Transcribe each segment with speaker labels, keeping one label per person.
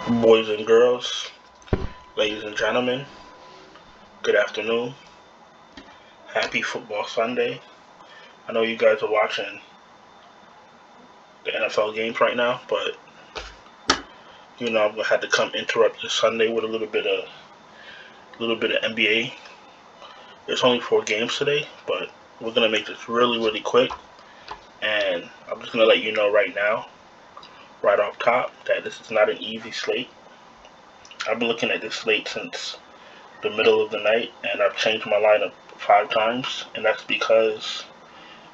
Speaker 1: Boys and girls, ladies and gentlemen, good afternoon. Happy Football Sunday. I know you guys are watching the NFL games right now, but I'm gonna have to come interrupt this Sunday with a little bit of NBA. There's only 4 games today, but we're gonna make this really quick. And I'm just gonna let you know right now, right off top, that this is not an easy slate. I've been looking at this slate since the middle of the night, and I've changed my lineup 5 times, and that's because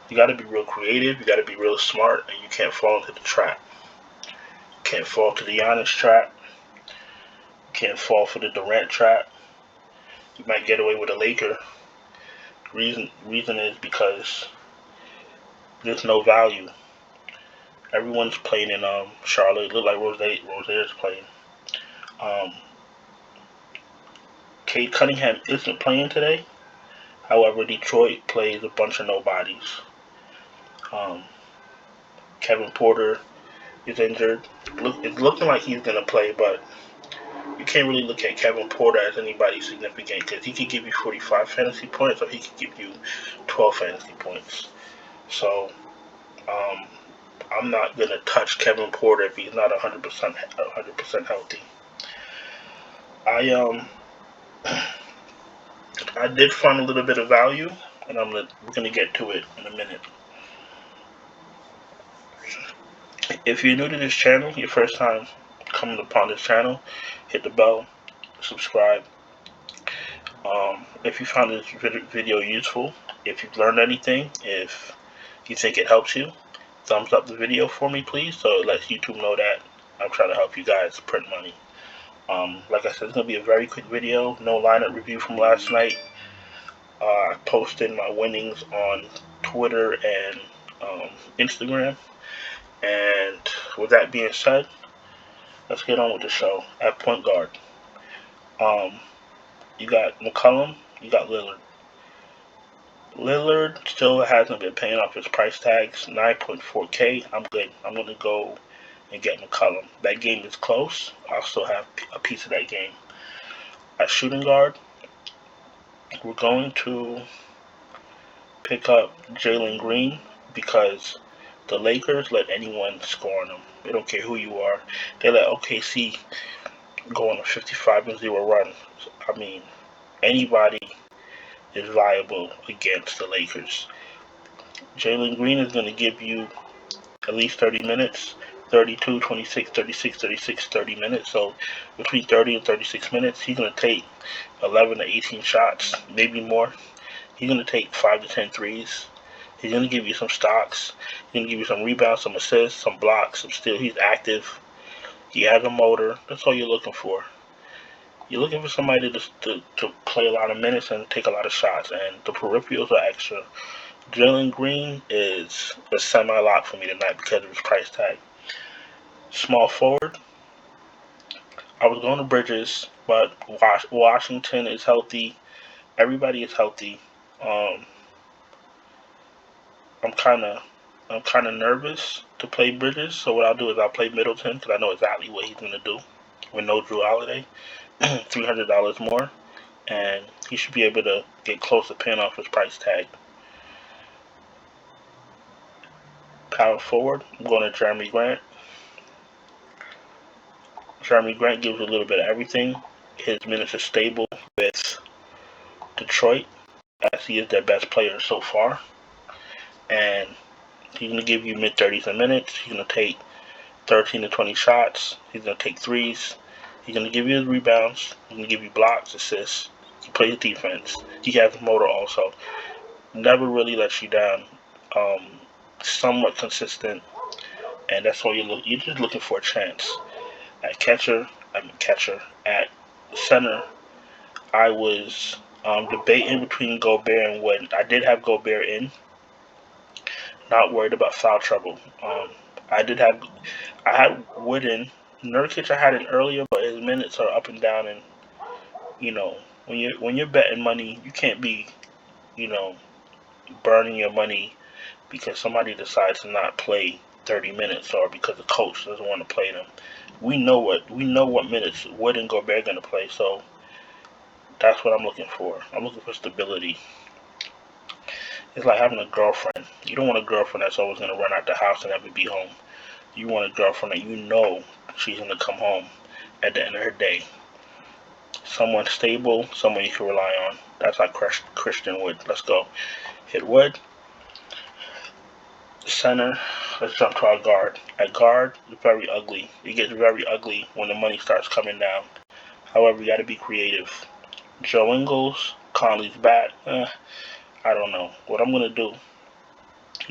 Speaker 1: you got to be real creative, you got to be real smart, and you can't fall into the trap. You can't fall to the Giannis trap. You can't fall for the Durant trap. You might get away with a Laker. Reason is because there's no value. Everyone's playing in Charlotte. It looked like Rozier's playing. Cade Cunningham isn't playing today. However, Detroit plays a bunch of nobodies. Kevin Porter is injured. It's looking like he's going to play, but you can't really look at Kevin Porter as anybody significant because he could give you 45 fantasy points or he could give you 12 fantasy points. So I'm not going to touch Kevin Porter if he's not 100% healthy. I did find a little bit of value, and we're going to get to it in a minute. If you're new to this channel, your first time coming upon this channel, hit the bell, subscribe. If you found this video useful, if you've learned anything, if you think it helps you, thumbs up the video for me, please, so it lets YouTube know that I'm trying to help you guys print money. Like I said, it's going to be a very quick video, no lineup review from last night. I posted my winnings on Twitter and Instagram. And with that being said, let's get on with the show. At point guard, you got McCollum, you got Lillard. Lillard still hasn't been paying off his price tags, 9.4K. I'm good. I'm going to go and get McCollum. That game is close. I'll still have a piece of that game. At shooting guard, we're going to pick up Jalen Green because the Lakers let anyone score on them. They don't care who you are. They let OKC go on a 55-0 run. I mean, anybody is viable against the Lakers. Jalen Green is going to give you at least 30 minutes, 32, 26, 36, 36, 30 minutes. So between 30 and 36 minutes, he's going to take 11 to 18 shots, maybe more. He's going to take 5 to 10 threes. He's going to give you some stocks. He's going to give you some rebounds, some assists, some blocks, some steals. He's active. He has a motor. That's all you're looking for. You're looking for somebody to play a lot of minutes and take a lot of shots, and the peripherals are extra. Jalen Green is a semi-lock for me tonight because of his price tag. Small forward, I was going to Bridges, but Washington is healthy. Everybody is healthy. I'm kind of nervous to play Bridges, so what I'll do is I'll play Middleton because I know exactly what he's going to do with no Drew Holiday. $300 more, and he should be able to get close to paying off his price tag. Power forward, I'm going to Jeremy Grant. Jeremy Grant gives a little bit of everything. His minutes are stable with Detroit, as he is their best player so far. And he's going to give you mid-30s a minute. He's going to take 13 to 20 shots. He's going to take threes. He's going to give you his rebounds. He's going to give you blocks, assists. He plays defense. He has a motor also. Never really lets you down. Somewhat consistent. And that's all you're just looking for a chance. At At center, I was debating between Gobert and Wood. I did have Gobert in. Not worried about foul trouble. I had Wood in. Nurkic I had in earlier, but his minutes are up and down, and when you're betting money, you can't be burning your money because somebody decides to not play 30 minutes or because the coach doesn't want to play them. We know what minutes Wood and Gobert are going to play, so that's what I'm looking for. I'm looking for stability. It's like having a girlfriend. You don't want a girlfriend that's always going to run out the house and never be home. You want a girlfriend that you know she's going to come home at the end of her day. Someone stable, someone you can rely on. That's like Christian Wood. Let's go. Hit Wood. Center. Let's jump to our guard. At guard, it's very ugly. It gets very ugly when the money starts coming down. However, you got to be creative. Joe Ingles, Conley's back. I don't know what I'm gonna do.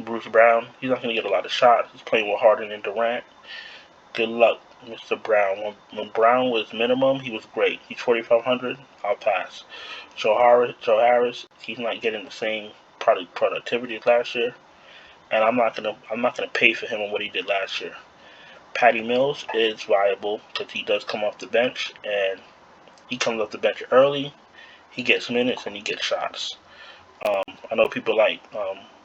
Speaker 1: Bruce Brown, he's not gonna get a lot of shots. He's playing with Harden and Durant. Good luck, Mr. Brown. When Brown was minimum, he was great. He's 4,500. I'll pass. Joe Harris, he's not getting the same productivity as last year, and I'm not gonna pay for him on what he did last year. Patty Mills is viable because he does come off the bench, and he comes off the bench early. He gets minutes and he gets shots. I know people like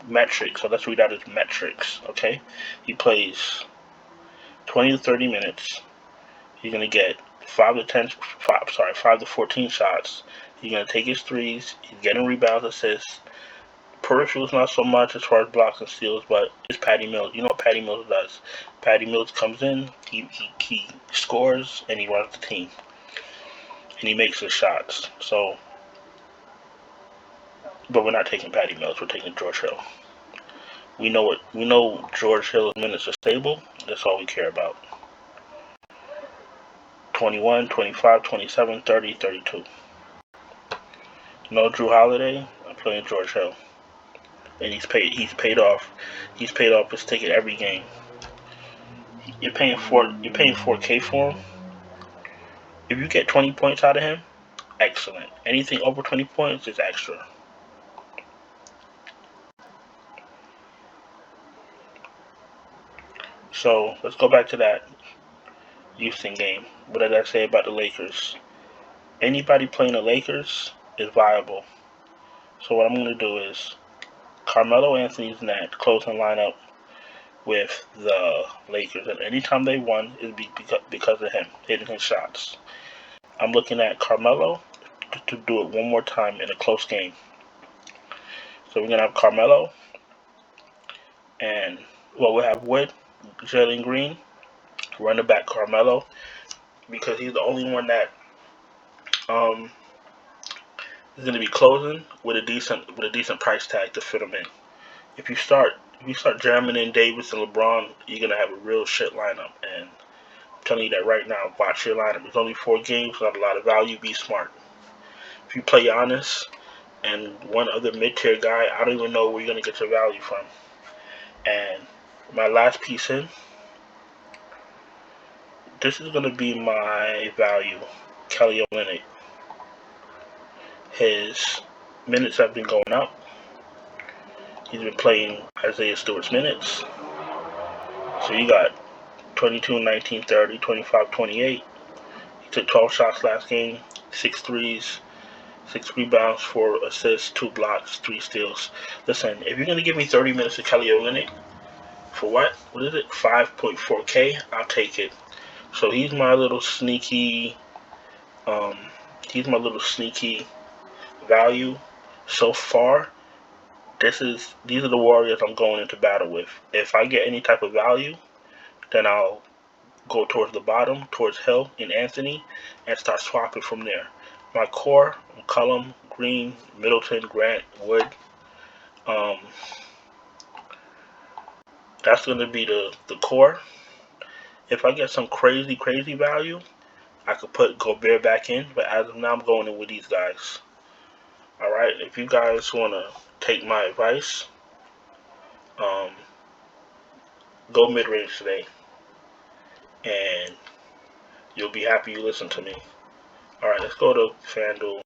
Speaker 1: metrics, so let's read out his metrics. Okay, he plays 20 to 30 minutes. He's gonna get 5 to 14 shots. He's gonna take his threes. He's getting rebounds, assists. Peripherals not so much as far as blocks and steals, but it's Patty Mills. You know what Patty Mills does? Patty Mills comes in, he scores, and he runs the team, and he makes his shots. So, but we're not taking Patty Mills. We're taking George Hill. We know George Hill's minutes are stable. That's all we care about. 21, 25, 27, 30, 32. No Drew Holiday. I'm playing George Hill, and he's paid off. He's paid off his ticket every game. You're paying 4K for him. If you get 20 points out of him, excellent. Anything over 20 points is extra. So let's go back to that Houston game. What did I say about the Lakers? Anybody playing the Lakers is viable. So what I'm going to do is Carmelo Anthony's in that closing lineup with the Lakers, and anytime they won, it'd be because of him hitting his shots. I'm looking at Carmelo to do it one more time in a close game. So we're going to have Carmelo, and we'll have Wood, Jalen Green, running back Carmelo, because he's the only one that is going to be closing with a decent price tag to fit him in. If you start jamming in Davis and LeBron, you're going to have a real shit lineup. And I'm telling you that right now. Watch your lineup. There's only 4 games, not a lot of value. Be smart. If you play Giannis and one other mid-tier guy, I don't even know where you're going to get your value from. And my last piece in, this is going to be my value, Kelly Olynyk. His minutes have been going up. He's been playing Isaiah Stewart's minutes. So you got 22, 19, 30, 25, 28. He took 12 shots last game, 6 threes, 6 rebounds, 4 assists, 2 blocks, 3 steals. Listen, if you're going to give me 30 minutes of Kelly Olynyk, for what? What is it? 5.4K? I'll take it. So he's my little sneaky value so far. These are the Warriors I'm going into battle with. If I get any type of value, then I'll go towards the bottom, towards Hill and Anthony, and start swapping from there. My core, McCollum, Green, Middleton, Grant, Wood. That's going to be the core. If I get some crazy value, I could put Gobert back in, but as of now, I'm going in with these guys. Alright, if you guys want to take my advice, go mid-range today, and you'll be happy you listened to me. Alright, let's go to Fanduel.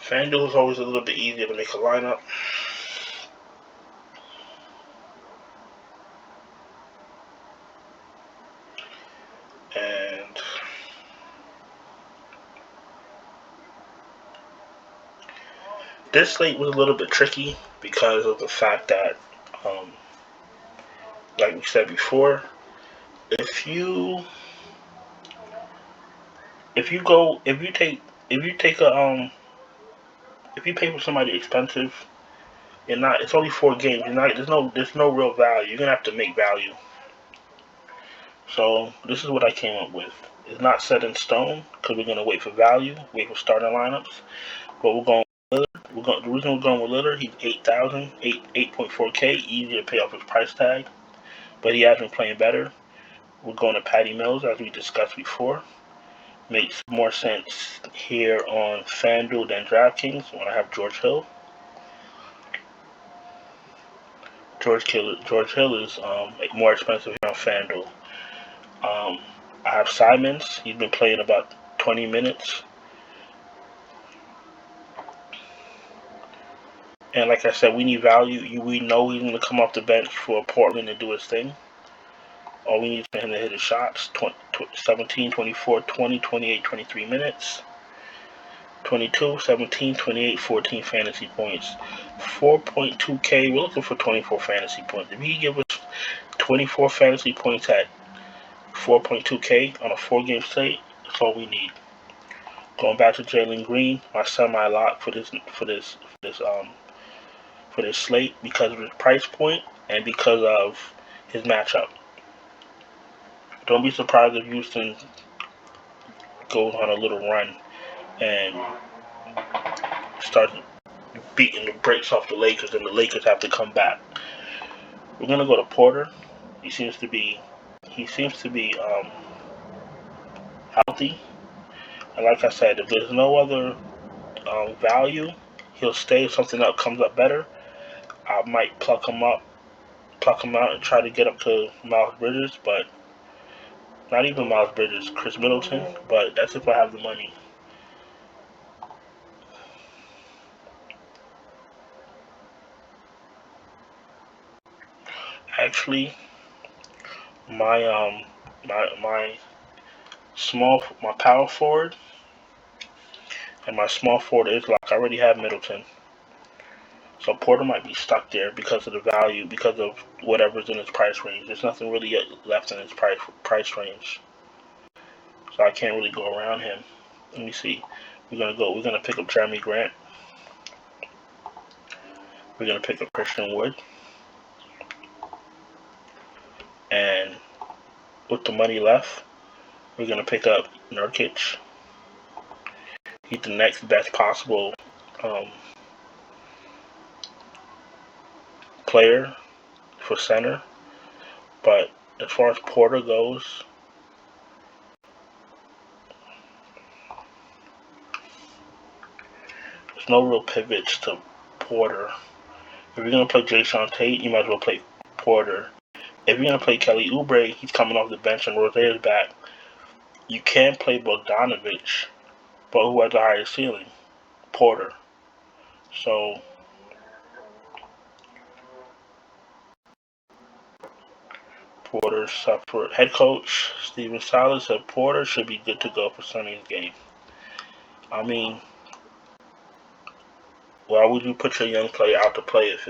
Speaker 1: Fanduel is always a little bit easier to make a lineup. And this slate was a little bit tricky because of the fact that we said before, if you pay for somebody expensive, it's only 4 games. There's no real value. You're gonna have to make value. So this is what I came up with. It's not set in stone because we're gonna wait for value, wait for starting lineups. But we're going with Lillard. The reason we're going with Lillard, he's 8.4K, easy to pay off his price tag, but he has been playing better. We're going to Patty Mills, as we discussed before. Makes more sense here on Fanduel than Draftkings when I have George Hill. George Hill is more expensive here on Fanduel. I have Simons. He's been playing about 20 minutes. And like I said, we need value. We know he's going to come off the bench for Portland and do his thing. All we need is for him to hit his shots. 17, 24, 20, 28, 23 minutes. 22, 17, 28, 14 fantasy points. 4.2K. We're looking for 24 fantasy points. If he give us 24 fantasy points at 4.2K on a 4-game slate, that's all we need. Going back to Jalen Green, my semi-lock for this slate because of his price point and because of his matchup. Don't be surprised if Houston goes on a little run and starts beating the brakes off the Lakers, and the Lakers have to come back. We're gonna go to Porter. He seems to be healthy, and like I said, if there's no other value, he'll stay. If something else comes up better, I might pluck him out and try to get up to Miles Bridges, but not even Miles Bridges, Chris Middleton, but that's if I have the money. Actually, my power forward and my small forward is locked. I already have Middleton. So Porter might be stuck there because of the value, because of whatever's in his price range. There's nothing really left in his price range. So I can't really go around him. Let me see. We're gonna pick up Jeremy Grant. We're gonna pick up Christian Wood. And with the money left, we're gonna pick up Nurkic. He's the next best possible player for center. But as far as Porter goes, there's no real pivots to Porter. If you're going to play Jason Tate, you might as well play Porter. If you're going to play Kelly Oubre, he's coming off the bench and Rozier's back. You can play Bogdanovich, but who has the higher ceiling? Porter. So Porter's separate. Head coach Steven Silas said Porter should be good to go for Sunday's game. I mean, why would you put your young player out to play if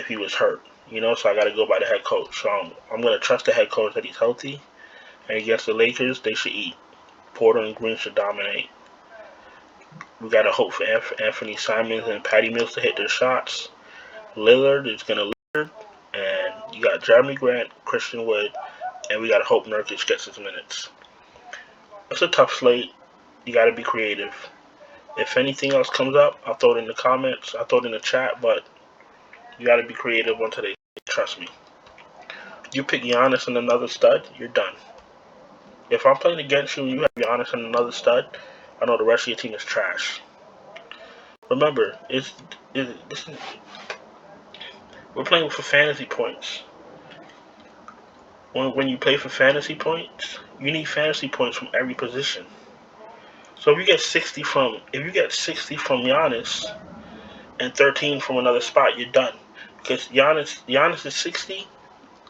Speaker 1: he was hurt? So I got to go by the head coach. So I'm going to trust the head coach that he's healthy. And against the Lakers, they should eat. Porter and Green should dominate. We got to hope for Anthony Simons and Patty Mills to hit their shots. Lillard is going to Lillard. And you got Jeremy Grant, Christian Wood, and we got to hope Nurkic gets his minutes. It's a tough slate. You got to be creative. If anything else comes up, I'll throw it in the comments. I'll throw it in the chat, but you got to be creative on today. Trust me. You pick Giannis and another stud, you're done. If I'm playing against you and you have Giannis and another stud, I know the rest of your team is trash. Remember, we're playing for fantasy points. When you play for fantasy points, you need fantasy points from every position. So if you get 60 from Giannis and 13 from another spot, you're done. Because Giannis is 60,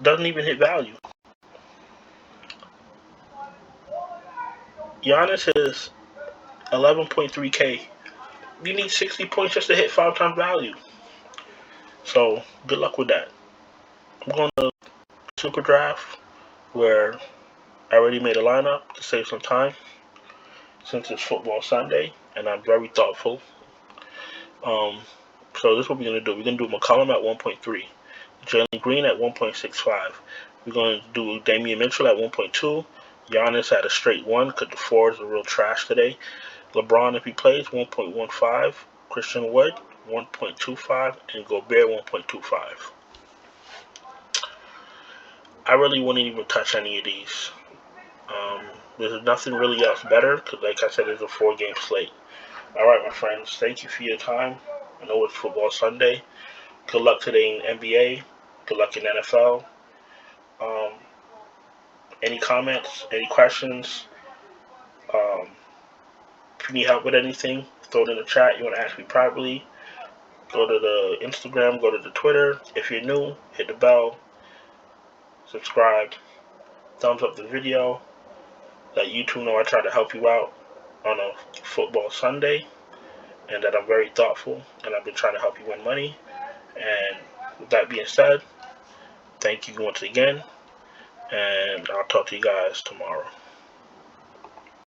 Speaker 1: doesn't even hit value. Giannis is 11.3K. You need 60 points just to hit 5 times value. So good luck with that. I'm going to Superdraft, where I already made a lineup to save some time since it's football Sunday, and I'm very thoughtful. So this is what we're going to do. We're going to do McCollum at 1.3, Jalen Green at 1.65. We're going to do Damian Mitchell at 1.2, Giannis at a straight 1 because the floor is a real trash today. LeBron, if he plays, 1.15, Christian Wood, 1.25, and Gobert, 1.25. I really wouldn't even touch any of these. There's nothing really else better because, like I said, it's a 4-game slate. All right, my friends, thank you for your time. I know it's football Sunday. Good luck today in NBA. Good luck in NFL. Any comments? Any questions? Um, if you need help with anything, throw it in the chat. You want to ask me privately, go to the Instagram, go to the Twitter. If you're new, hit the bell, subscribe, thumbs up the video. Let YouTube know I try to help you out on a football Sunday and that I'm very thoughtful and I've been trying to help you win money. And with that being said, thank you once again, and I'll talk to you guys tomorrow.